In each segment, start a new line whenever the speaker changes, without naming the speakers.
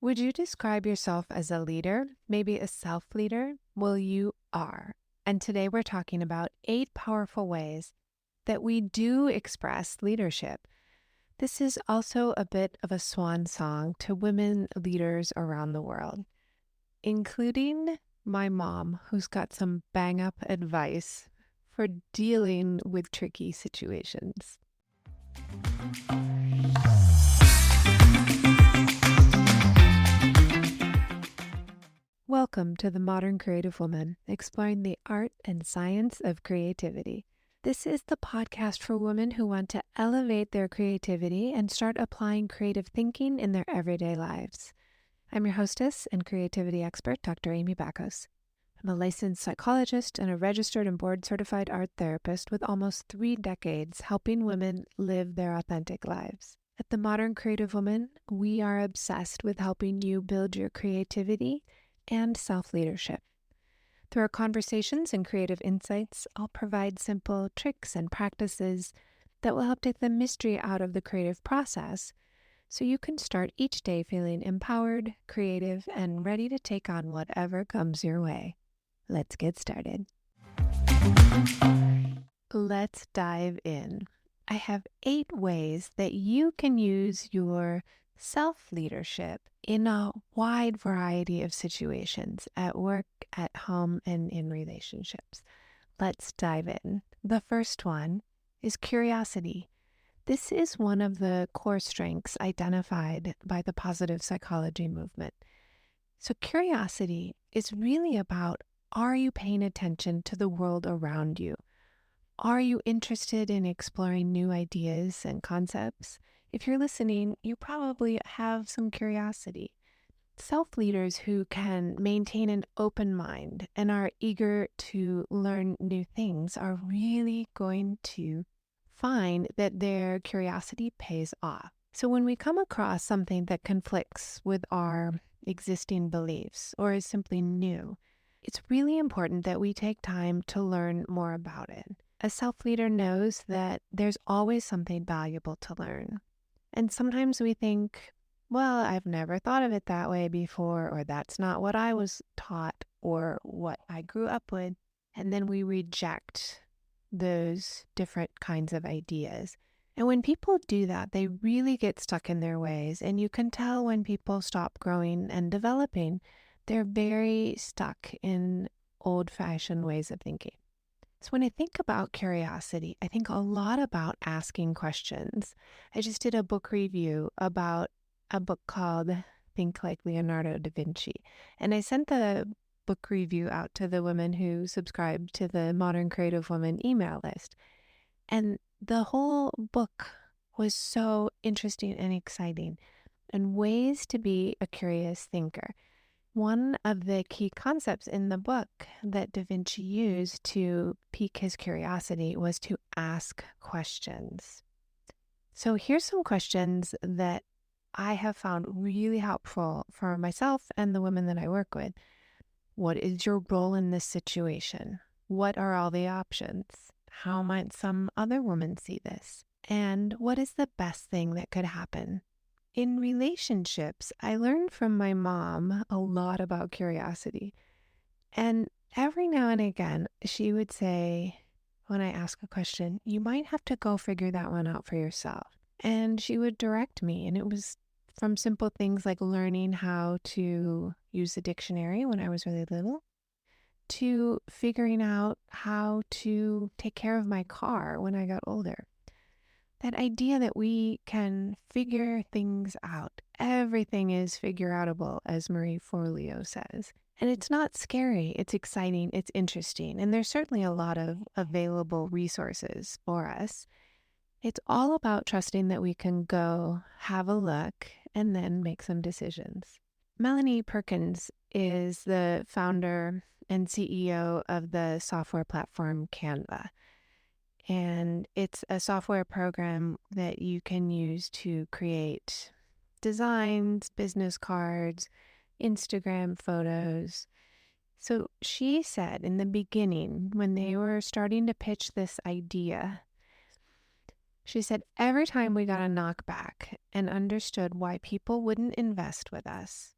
Would you describe yourself as a leader, maybe a self-leader? Well, you are. And today we're talking about 8 powerful ways that we do express leadership. This is also a bit of a swan song to women leaders around the world, including my mom, who's got some bang-up advice for dealing with tricky situations. Welcome to The Modern Creative Woman, exploring the art and science of creativity. This is the podcast for women who want to elevate their creativity and start applying creative thinking in their everyday lives. I'm your hostess and creativity expert, Dr. Amy Backos. I'm a licensed psychologist and a registered and board-certified art therapist with almost 3 decades helping women live their authentic lives. At The Modern Creative Woman, we are obsessed with helping you build your creativity and self-leadership. Through our conversations and creative insights, I'll provide simple tricks and practices that will help take the mystery out of the creative process so you can start each day feeling empowered, creative, and ready to take on whatever comes your way. Let's get started. Let's dive in. I have 8 ways that you can use your self-leadership in a wide variety of situations at work, at home, and in relationships. Let's dive in. The first one is curiosity. This is one of the core strengths identified by the positive psychology movement. So curiosity is really about, are you paying attention to the world around you? Are you interested in exploring new ideas and concepts? If you're listening, you probably have some curiosity. Self-leaders who can maintain an open mind and are eager to learn new things are really going to find that their curiosity pays off. So when we come across something that conflicts with our existing beliefs or is simply new, it's really important that we take time to learn more about it. A self-leader knows that there's always something valuable to learn. And sometimes we think, well, I've never thought of it that way before, or that's not what I was taught or what I grew up with. And then we reject those different kinds of ideas. And when people do that, they really get stuck in their ways. And you can tell when people stop growing and developing, they're very stuck in old-fashioned ways of thinking. So when I think about curiosity, I think a lot about asking questions. I just did a book review about a book called Think Like Leonardo da Vinci. And I sent the book review out to the women who subscribed to the Modern Creative Woman email list. And the whole book was so interesting and exciting, and ways to be a curious thinker. One of the key concepts in the book that Da Vinci used to pique his curiosity was to ask questions. So here's some questions that I have found really helpful for myself and the women that I work with. What is your role in this situation? What are all the options? How might some other woman see this? And what is the best thing that could happen? In relationships, I learned from my mom a lot about curiosity. And every now and again, she would say, when I ask a question, you might have to go figure that one out for yourself. And she would direct me. And it was from simple things like learning how to use the dictionary when I was really little, to figuring out how to take care of my car when I got older. That idea that we can figure things out. Everything is figure-outable, as Marie Forleo says. And it's not scary, it's exciting, it's interesting. And there's certainly a lot of available resources for us. It's all about trusting that we can go have a look and then make some decisions. Melanie Perkins is the founder and CEO of the software platform Canva. And it's a software program that you can use to create designs, business cards, Instagram photos. So she said in the beginning, when they were starting to pitch this idea, she said, every time we got a knockback and understood why people wouldn't invest with us,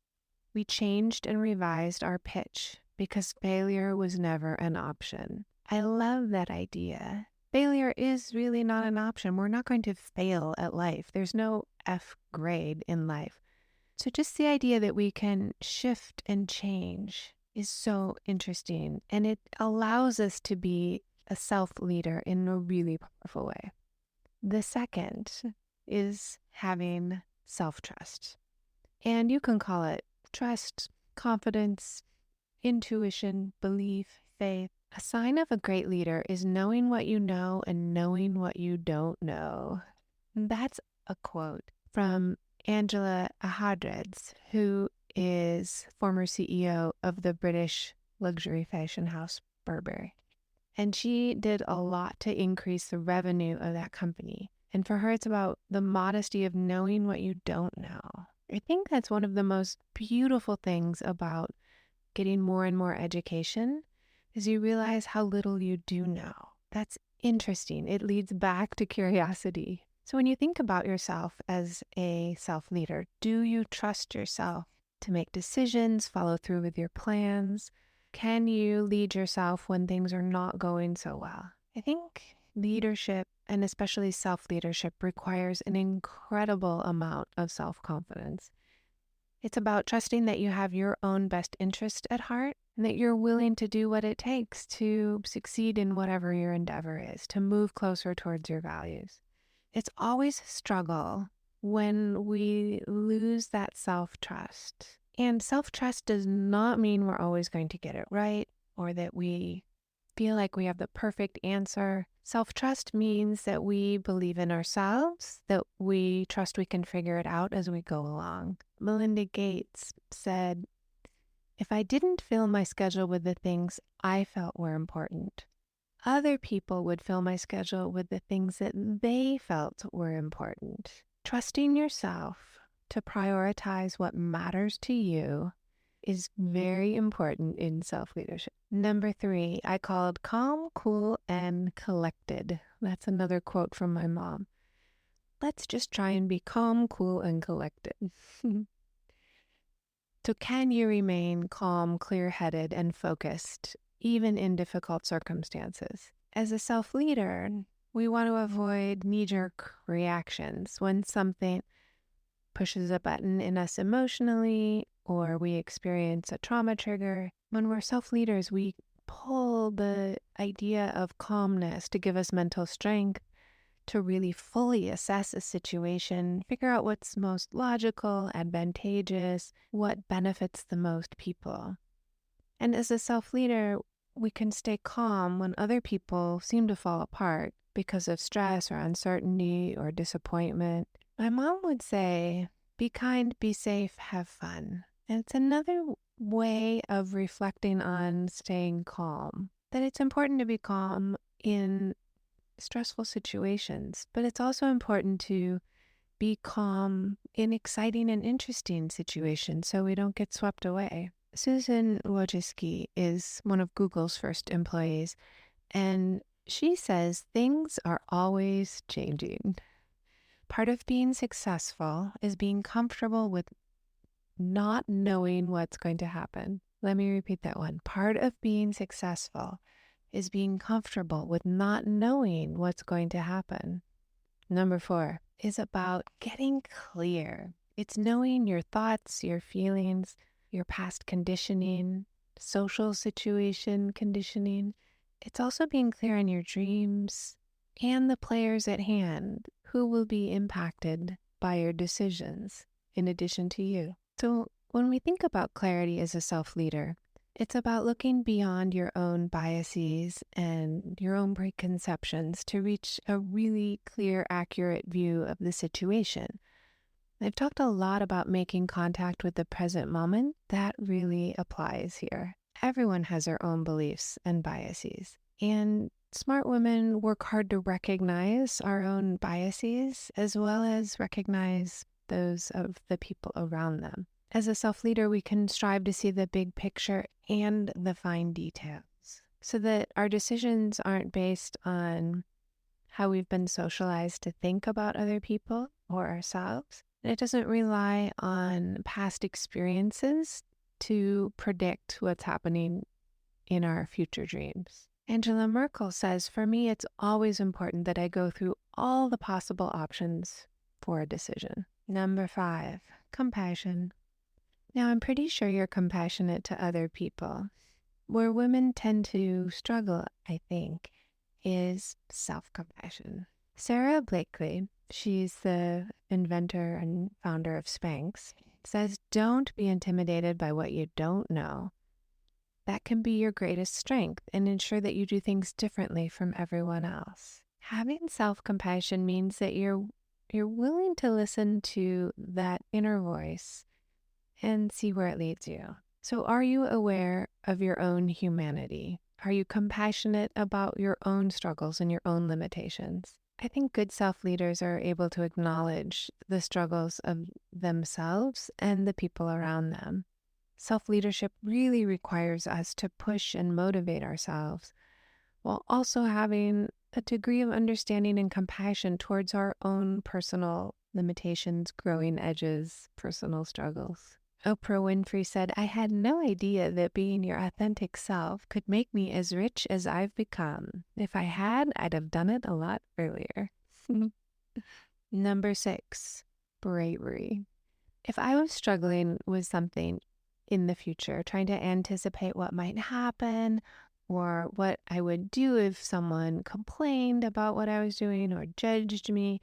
We changed and revised our pitch because failure was never an option. I love that idea. Failure is really not an option. We're not going to fail at life. There's no F grade in life. So just the idea that we can shift and change is so interesting. And it allows us to be a self-leader in a really powerful way. The second is having self-trust. And you can call it trust, confidence, intuition, belief, faith. A sign of a great leader is knowing what you know and knowing what you don't know. That's a quote from Angela Ahadreds, who is former CEO of the British luxury fashion house Burberry. And she did a lot to increase the revenue of that company. And for her, it's about the modesty of knowing what you don't know. I think that's one of the most beautiful things about getting more and more education is you realize how little you do know. That's interesting. It leads back to curiosity. So when you think about yourself as a self-leader, do you trust yourself to make decisions, follow through with your plans? Can you lead yourself when things are not going so well? I think leadership, and especially self-leadership, requires an incredible amount of self-confidence. It's about trusting that you have your own best interest at heart and that you're willing to do what it takes to succeed in whatever your endeavor is, to move closer towards your values. It's always a struggle when we lose that self-trust. And self-trust does not mean we're always going to get it right or that we feel like we have the perfect answer. Self-trust means that we believe in ourselves, that we trust we can figure it out as we go along. Melinda Gates said, "If I didn't fill my schedule with the things I felt were important, other people would fill my schedule with the things that they felt were important." Trusting yourself to prioritize what matters to you is very important in self-leadership. Number 3, I called calm, cool, and collected. That's another quote from my mom. Let's just try and be calm, cool, and collected. So can you remain calm, clear-headed, and focused, even in difficult circumstances? As a self-leader, we want to avoid knee-jerk reactions when something pushes a button in us emotionally or we experience a trauma trigger. When we're self-leaders, we pull the idea of calmness to give us mental strength to really fully assess a situation, figure out what's most logical, advantageous, what benefits the most people. And as a self-leader, we can stay calm when other people seem to fall apart because of stress or uncertainty or disappointment. My mom would say, be kind, be safe, have fun. And it's another way of reflecting on staying calm, that it's important to be calm in stressful situations, but it's also important to be calm in exciting and interesting situations so we don't get swept away. Susan Wojcicki is one of Google's first employees, and she says things are always changing. Part of being successful is being comfortable with not knowing what's going to happen. Let me repeat that one. Part of being successful is being comfortable with not knowing what's going to happen. Number 4 is about getting clear. It's knowing your thoughts, your feelings, your past conditioning, social situation conditioning. It's also being clear on your dreams and the players at hand who will be impacted by your decisions in addition to you. So when we think about clarity as a self-leader, it's about looking beyond your own biases and your own preconceptions to reach a really clear, accurate view of the situation. I've talked a lot about making contact with the present moment. That really applies here. Everyone has their own beliefs and biases, and smart women work hard to recognize our own biases as well as recognize those of the people around them. As a self-leader, we can strive to see the big picture and the fine details so that our decisions aren't based on how we've been socialized to think about other people or ourselves, It doesn't rely on past experiences to predict what's happening in our future dreams. Angela Merkel says, for me, it's always important that I go through all the possible options for a decision. Number 5, compassion. Now, I'm pretty sure you're compassionate to other people. Where women tend to struggle, I think, is self-compassion. Sarah Blakely, she's the inventor and founder of Spanx, says don't be intimidated by what you don't know. That can be your greatest strength and ensure that you do things differently from everyone else. Having self-compassion means that you're willing to listen to that inner voice and see where it leads you. So are you aware of your own humanity? Are you compassionate about your own struggles and your own limitations? I think good self-leaders are able to acknowledge the struggles of themselves and the people around them. Self-leadership really requires us to push and motivate ourselves while also having a degree of understanding and compassion towards our own personal limitations, growing edges, personal struggles. Oprah Winfrey said, I had no idea that being your authentic self could make me as rich as I've become. If I had, I'd have done it a lot earlier. Number 6, bravery. If I was struggling with something in the future, trying to anticipate what might happen or what I would do if someone complained about what I was doing or judged me,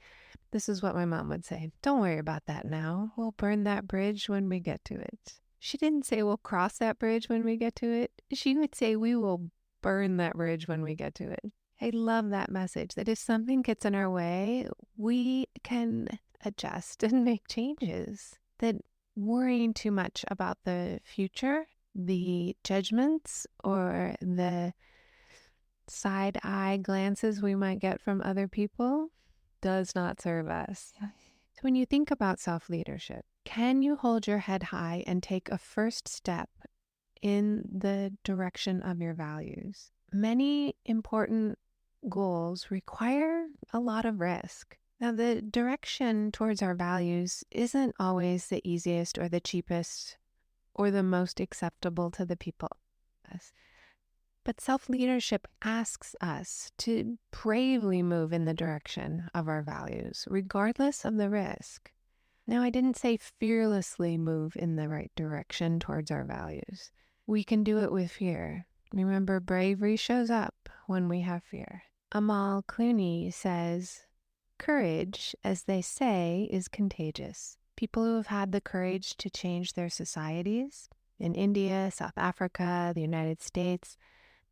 this is what my mom would say. Don't worry about that now. We'll burn that bridge when we get to it. She didn't say we'll cross that bridge when we get to it. She would say we will burn that bridge when we get to it. I love that message that if something gets in our way, we can adjust and make changes. That worrying too much about the future, the judgments, or the side eye glances we might get from other people does not serve us. So when you think about self-leadership, can you hold your head high and take a first step in the direction of your values? Many important goals require a lot of risk. Now, the direction towards our values isn't always the easiest or the cheapest or the most acceptable to the people. But self-leadership asks us to bravely move in the direction of our values, regardless of the risk. Now, I didn't say fearlessly move in the right direction towards our values. We can do it with fear. Remember, bravery shows up when we have fear. Amal Clooney says, courage, as they say, is contagious. People who have had the courage to change their societies in India, South Africa, the United States,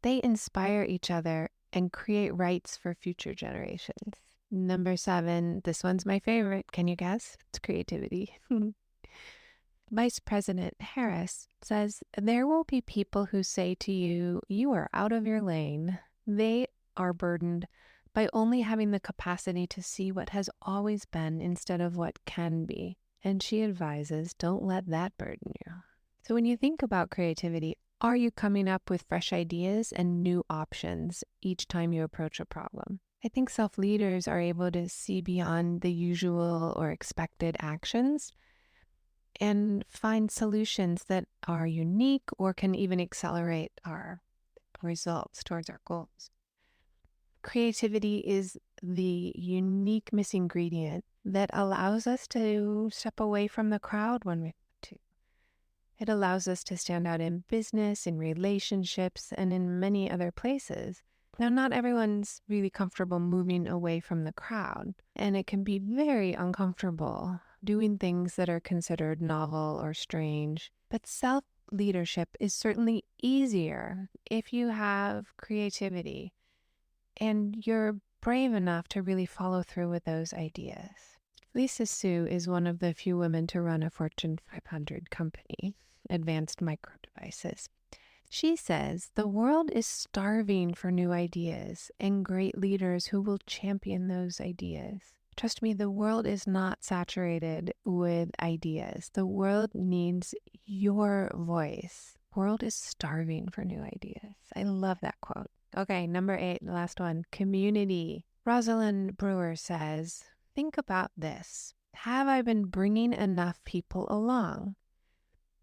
they inspire each other and create rights for future generations. Number 7, this one's my favorite. Can you guess? It's creativity. Vice President Harris says, there will be people who say to you, you are out of your lane. They are burdened by only having the capacity to see what has always been instead of what can be. And she advises, don't let that burden you. So when you think about creativity, are you coming up with fresh ideas and new options each time you approach a problem? I think self-leaders are able to see beyond the usual or expected actions and find solutions that are unique or can even accelerate our results towards our goals. Creativity is the unique missing ingredient that allows us to step away from the crowd when we want to. It allows us to stand out in business, in relationships, and in many other places. Now, not everyone's really comfortable moving away from the crowd, and it can be very uncomfortable doing things that are considered novel or strange. But self-leadership is certainly easier if you have creativity and you're brave enough to really follow through with those ideas. Lisa Su is one of the few women to run a Fortune 500 company, Advanced Micro Devices. She says the world is starving for new ideas and great leaders who will champion those ideas. Trust me, the world is not saturated with ideas. The world needs your voice. The world is starving for new ideas. I love that quote. Okay, number 8, the last one, community. Rosalind Brewer says, think about this. Have I been bringing enough people along?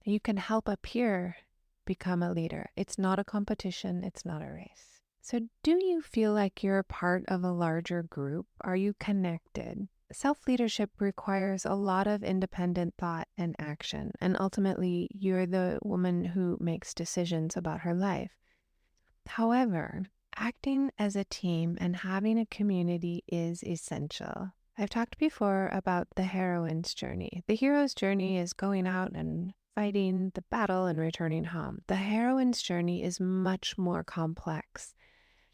You can help a peer become a leader. It's not a competition. It's not a race. So do you feel like you're a part of a larger group? Are you connected? Self-leadership requires a lot of independent thought and action. And ultimately, you're the woman who makes decisions about her life. However, acting as a team and having a community is essential. I've talked before about the heroine's journey. The hero's journey is going out and fighting the battle and returning home. The heroine's journey is much more complex,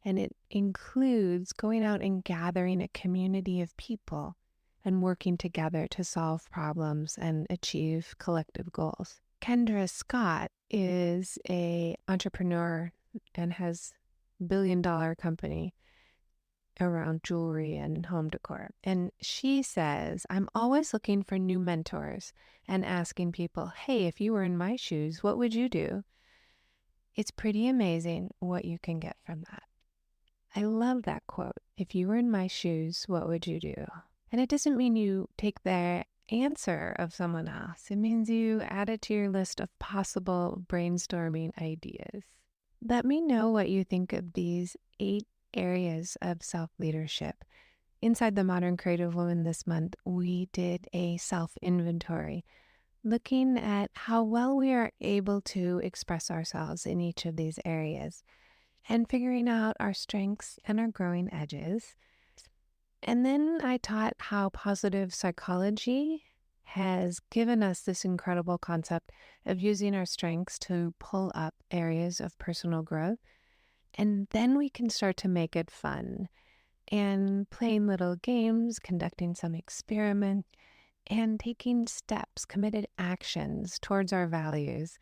and it includes going out and gathering a community of people and working together to solve problems and achieve collective goals. Kendra Scott is an entrepreneur and has $1 billion company around jewelry and home decor. And she says, I'm always looking for new mentors and asking people, hey, if you were in my shoes, what would you do? It's pretty amazing what you can get from that. I love that quote. If you were in my shoes, what would you do? And it doesn't mean you take the answer of someone else. It means you add it to your list of possible brainstorming ideas. Let me know what you think of these 8 areas of self-leadership. Inside the Modern Creative Woman this month, we did a self-inventory, looking at how well we are able to express ourselves in each of these areas and figuring out our strengths and our growing edges. And then I taught how positive psychology has given us this incredible concept of using our strengths to pull up areas of personal growth. And then we can start to make it fun and playing little games, conducting some experiment, and taking steps, committed actions towards our values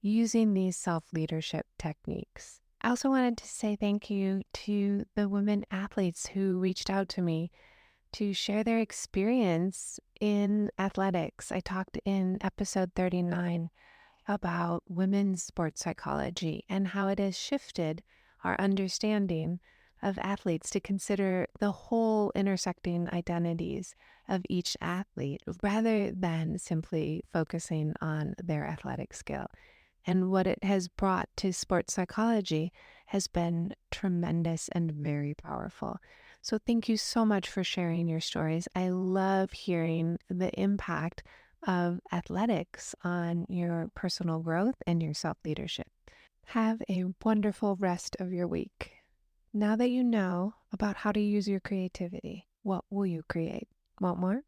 using these self-leadership techniques. I also wanted to say thank you to the women athletes who reached out to me to share their experience in athletics. I talked in episode 39 about women's sports psychology and how it has shifted our understanding of athletes to consider the whole intersecting identities of each athlete rather than simply focusing on their athletic skill. And what it has brought to sports psychology has been tremendous and very powerful. So thank you so much for sharing your stories. I love hearing the impact of athletics on your personal growth and your self-leadership. Have a wonderful rest of your week. Now that you know about how to use your creativity, what will you create? Want more?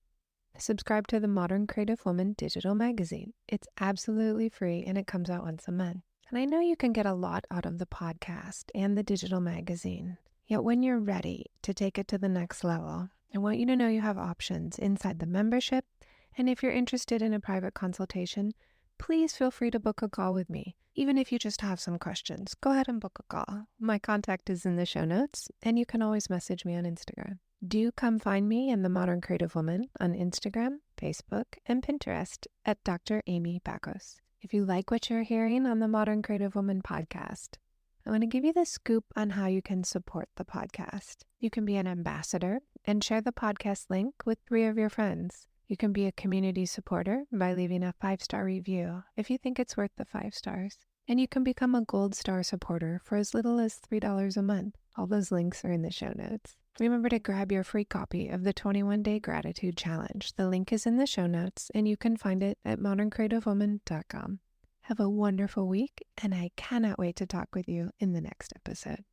Subscribe to the Modern Creative Woman digital magazine. It's absolutely free and it comes out once a month. And I know you can get a lot out of the podcast and the digital magazine. Yet when you're ready to take it to the next level, I want you to know you have options inside the membership. And if you're interested in a private consultation, please feel free to book a call with me. Even if you just have some questions, go ahead and book a call. My contact is in the show notes, and you can always message me on Instagram. Do come find me in the Modern Creative Woman on Instagram, Facebook, and Pinterest at Dr. Amy Bacos. If you like what you're hearing on the Modern Creative Woman podcast, I want to give you the scoop on how you can support the podcast. You can be an ambassador and share the podcast link with 3 of your friends. You can be a community supporter by leaving a 5-star review if you think it's worth the 5 stars. And you can become a gold star supporter for as little as $3 a month. All those links are in the show notes. Remember to grab your free copy of the 21-Day Gratitude Challenge. The link is in the show notes, and you can find it at moderncreativewoman.com. Have a wonderful week, and I cannot wait to talk with you in the next episode.